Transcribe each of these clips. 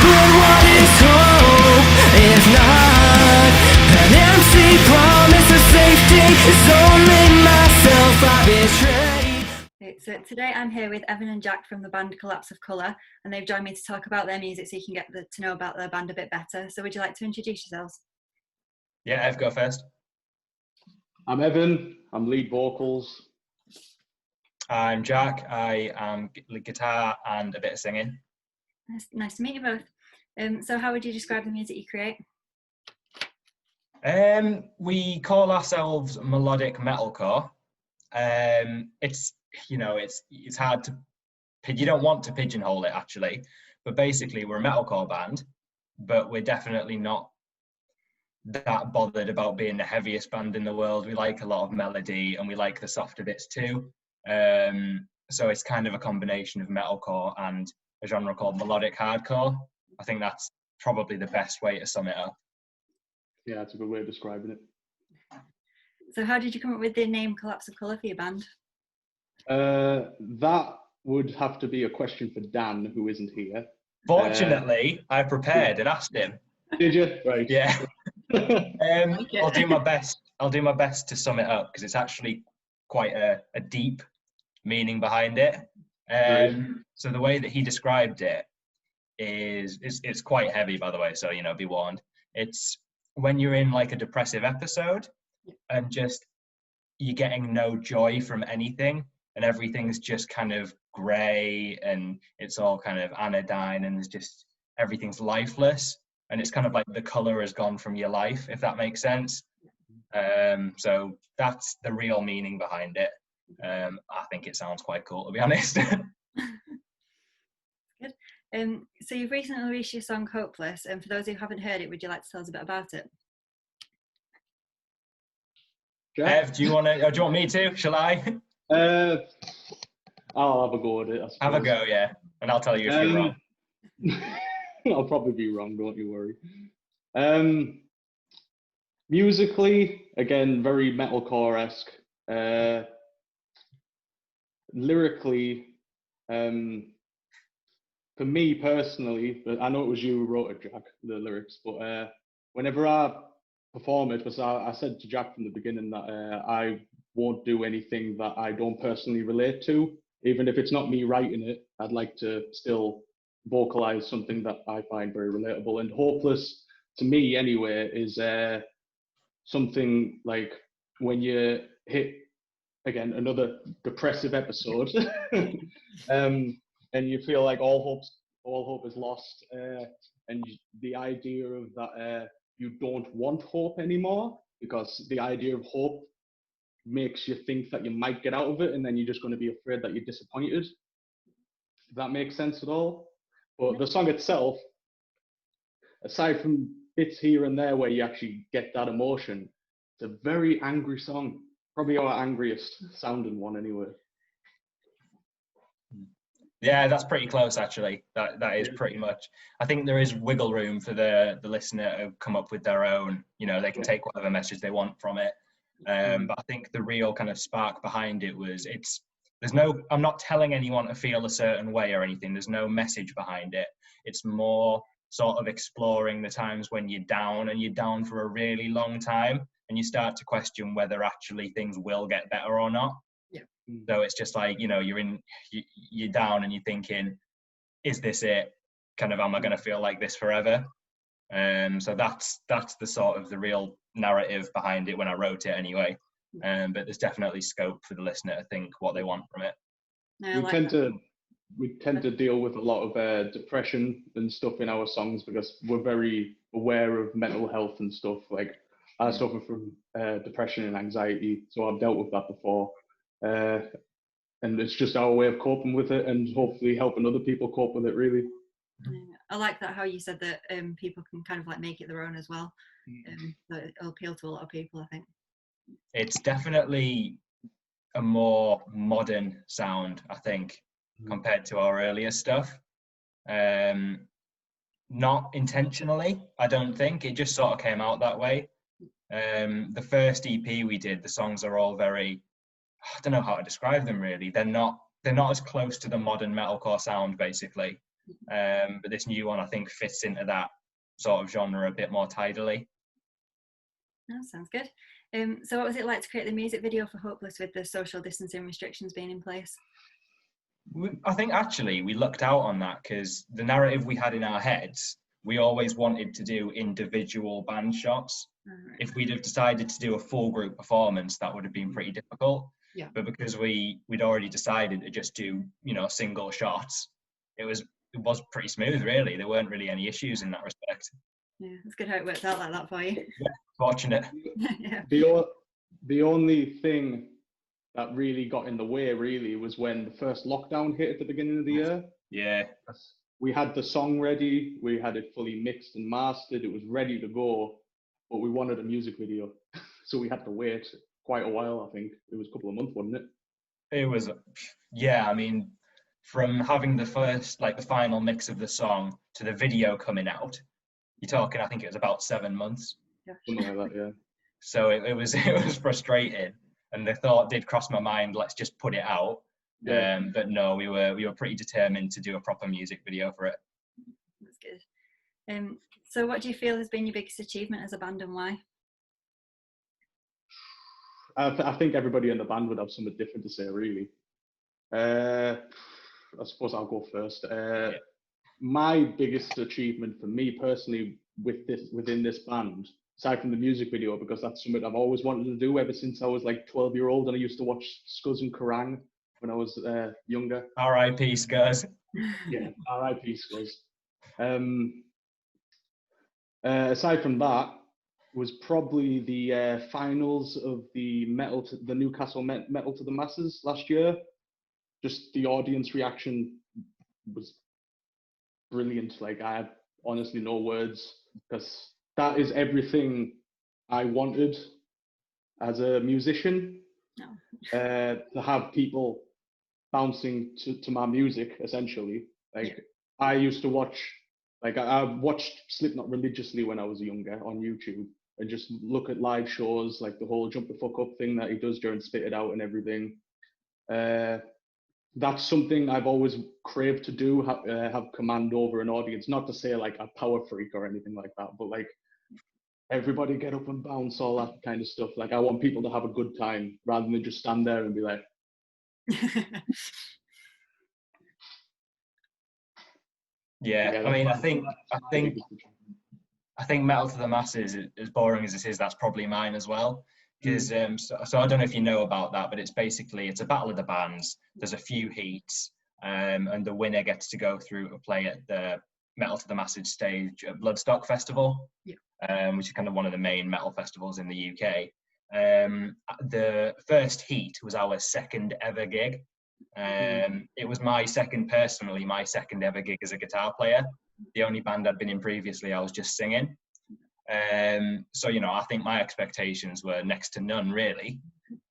But what is hope if not an empty promise of safety? It's only myself I betrayed. So today I'm here with Evan and Jack from the band Collapse of Colour, and they've joined me to talk about their music so you can get to know about their band a bit better. So would you like to introduce yourselves? Yeah, Ev, go first. I'm Evan, I'm lead vocals. I'm Jack. I am guitar and a bit of singing. Nice to meet you both. So how would you describe the music you create? We call ourselves melodic metalcore. It's hard to, you don't want to pigeonhole it actually, but basically we're a metalcore band, but we're definitely not that bothered about being the heaviest band in the world. We like a lot of melody and we like the softer bits too. So it's kind of a combination of metalcore and a genre called melodic hardcore. I think that's probably the best way to sum it up. Yeah, that's a good way of describing it. So how did you come up with the name Collapse of Colour for your band? That would have to be a question for Dan, who isn't here. Fortunately, I prepared and asked him. Did you? Right. Yeah. I'll do my best. I'll do my best to sum it up because it's actually quite a deep meaning behind it. So the way that he described it is it's quite heavy, by the way. So be warned. It's when you're in like a depressive episode and just you're getting no joy from anything and everything's just kind of grey and it's all kind of anodyne and there's just everything's lifeless. And it's kind of like the colour has gone from your life, if that makes sense. So that's the real meaning behind it. I think it sounds quite cool, to be honest. Good. So you've recently released your song Hopeless, and for those who haven't heard it, would you like to tell us a bit about it? Jack? Ev, do you want me to? Shall I? I'll have a go at it, I suppose. Have a go, yeah. And I'll tell you if you're wrong. I'll probably be wrong, don't you worry. Musically, again, very metalcore-esque. Lyrically, for me personally, but I know it was you who wrote it, Jack, the lyrics, but whenever I perform it, because I said to Jack from the beginning that I won't do anything that I don't personally relate to. Even if it's not me writing it, I'd like to still vocalize something that I find very relatable. And Hopeless, to me anyway, is something like when you hit, again, another depressive episode, and you feel like all hope is lost, and the idea of that you don't want hope anymore, because the idea of hope makes you think that you might get out of it, and then you're just going to be afraid that you're disappointed. If that makes sense at all. But the song itself, aside from bits here and there where you actually get that emotion, it's a very angry song. Probably our angriest sounding one anyway. Yeah, that's pretty close actually. That is pretty much. I think there is wiggle room for the listener to come up with their own, they can take whatever message they want from it. But I think the real kind of spark behind it was I'm not telling anyone to feel a certain way or anything. There's no message behind it. It's more sort of exploring the times when you're down and you're down for a really long time and you start to question whether actually things will get better or not. Yeah. So it's just like, you're down and you're thinking, is this it? Kind of, am I going to feel like this forever? So that's the sort of the real narrative behind it when I wrote it anyway. But there's definitely scope for the listener to think what they want from it. We tend to deal with a lot of depression and stuff in our songs because we're very aware of mental health and stuff. Like I suffer from depression and anxiety, so I've dealt with that before. And it's just our way of coping with it and hopefully helping other people cope with it, really. I like that how you said that people can kind of like make it their own as well. That it'll appeal to a lot of people, I think. It's definitely a more modern sound, I think, compared to our earlier stuff. Not intentionally, I don't think. It just sort of came out that way. The first EP we did, the songs are all very, I don't know how to describe them really. They're not as close to the modern metalcore sound, basically. But this new one, I think, fits into that sort of genre a bit more tidily. That sounds good. So what was it like to create the music video for Hopeless with the social distancing restrictions being in place? I think actually we lucked out on that because the narrative we had in our heads, we always wanted to do individual band shots. Right. If we'd have decided to do a full group performance, that would have been pretty difficult. Yeah. But because we'd already decided to just do, single shots, it was pretty smooth, really. There weren't really any issues in that respect. Yeah, it's good how it worked out like that for you. Fortunate. Yeah. The only thing that really got in the way, really, was when the first lockdown hit at the beginning of the year. Yeah. We had the song ready, we had it fully mixed and mastered, it was ready to go, but we wanted a music video. So we had to wait quite a while, I think. It was a couple of months, wasn't it? It was, yeah, I mean, from having the final mix of the song to the video coming out, you're talking, I think it was about 7 months. Something like that, yeah. So it was frustrating, and the thought did cross my mind, let's just put it out. Yeah. But no, we were pretty determined to do a proper music video for it. That's good. So what do you feel has been your biggest achievement as a band and why? I think everybody in the band would have something different to say, really. I suppose I'll go first. My biggest achievement for me personally within this band, aside from the music video, because that's something I've always wanted to do ever since I was like 12-year-old, and I used to watch Scuzz and Kerrang when I was younger. R.I.P. Scuzz. Yeah, R.I.P. Scuzz. Aside from that, was probably the finals of the Newcastle Metal to the Masses last year. Just the audience reaction was brilliant. Like, I have honestly no words, because that is everything I wanted as a musician. No. To have people bouncing to my music, essentially. Like, Yeah. I used to watch, like, I watched Slipknot religiously when I was younger on YouTube, and just look at live shows, like the whole Jump the Fuck Up thing that he does during Spit It Out and everything. That's something I've always craved to do, have command over an audience. Not to say like a power freak or anything like that, but like, everybody get up and bounce, all that kind of stuff. Like, I want people to have a good time rather than just stand there and be like, Yeah, I mean, I think Metal to the Masses, as boring as it is, that's probably mine as well. Because so I don't know if you know about that, but it's a battle of the bands. There's a few heats, and the winner gets to go through to play at the Metal to the Masses stage at Bloodstock Festival, which is kind of one of the main metal festivals in the UK. The first heat was our second ever gig. It was my second ever gig as a guitar player. The only band I'd been in previously, I was just singing. So, I think my expectations were next to none, really.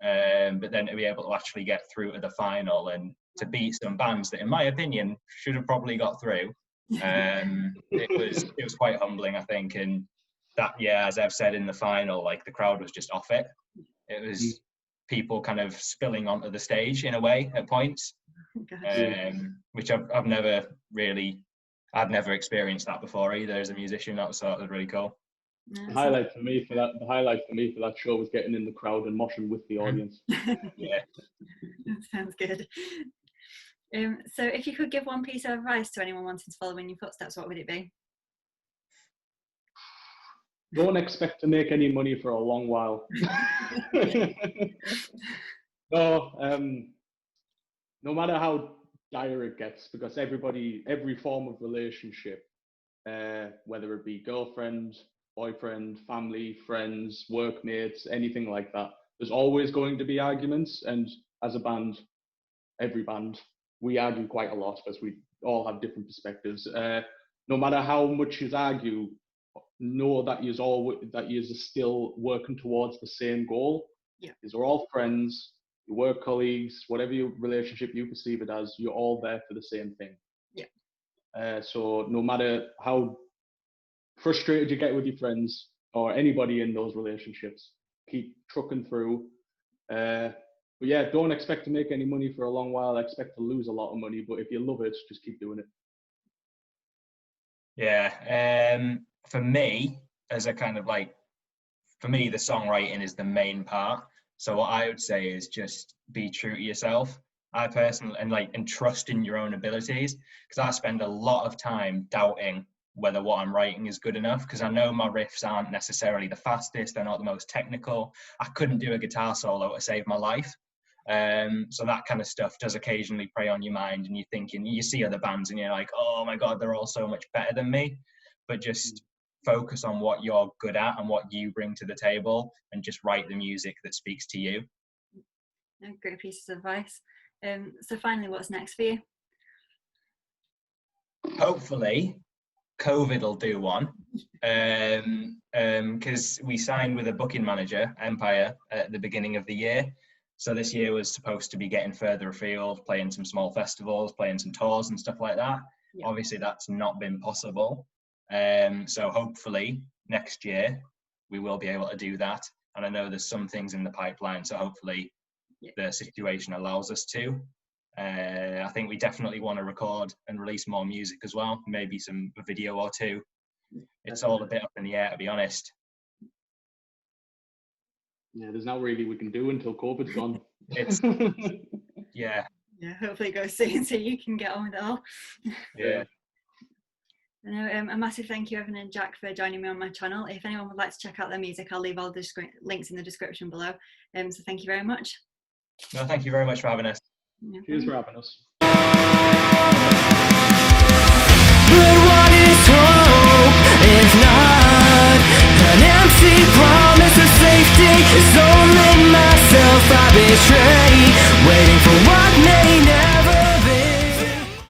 But then to be able to actually get through to the final and to beat some bands that, in my opinion, should have probably got through, it was quite humbling, I think. And that, as I've said in the final, like, the crowd was just off it. It was people kind of spilling onto the stage in a way at points, which I've never experienced that before either as a musician. That was really cool. The highlight for me for that show was getting in the crowd and moshing with the audience. Yeah. That sounds good. So if you could give one piece of advice to anyone wanting to follow in your footsteps, what would it be? Don't expect to make any money for a long while. No matter how dire it gets, because every form of relationship, whether it be girlfriend, boyfriend, family, friends, workmates, anything like that, there's always going to be arguments. And as a band, every band, we argue quite a lot because we all have different perspectives. No matter how much you argue, know that you're still working towards the same goal. Because we're all friends, your work colleagues, whatever your relationship you perceive it as, you're all there for the same thing. So no matter how frustrated you get with your friends or anybody in those relationships, keep trucking through. But don't expect to make any money for a long while. Expect to lose a lot of money, but if you love it, just keep doing it. Yeah. For me, as a kind of like, for me, the songwriting is the main part. So what I would say is just be true to yourself. I personally and trust in your own abilities, because I spend a lot of time doubting whether what I'm writing is good enough, because I know my riffs aren't necessarily the fastest, they're not the most technical. I couldn't do a guitar solo to save my life. So that kind of stuff does occasionally prey on your mind, and you're thinking, you see other bands and you're like, oh my God, they're all so much better than me. But just focus on what you're good at and what you bring to the table, and just write the music that speaks to you. Great pieces of advice. So finally, what's next for you? Hopefully COVID will do one, because we signed with a booking manager, Empire, at the beginning of the year. So this year was supposed to be getting further afield, playing some small festivals, playing some tours and stuff like that. Yeah. Obviously that's not been possible. So hopefully next year we will be able to do that. And I know there's some things in the pipeline, so hopefully the situation allows us to. I think we definitely want to record and release more music as well, maybe a video or two. It's all a bit up in the air, to be honest. Yeah, there's not really we can do until COVID's gone. It's yeah. Yeah, hopefully it goes soon so you can get on with it all. Yeah. A massive thank you, Evan and Jack, for joining me on my channel. If anyone would like to check out their music, I'll leave all the links in the description below. So thank you very much. No, thank you very much for having us. No Cheers problem. for having us. But what is hope if not an empty promise of safety? It's only myself I betray, waiting for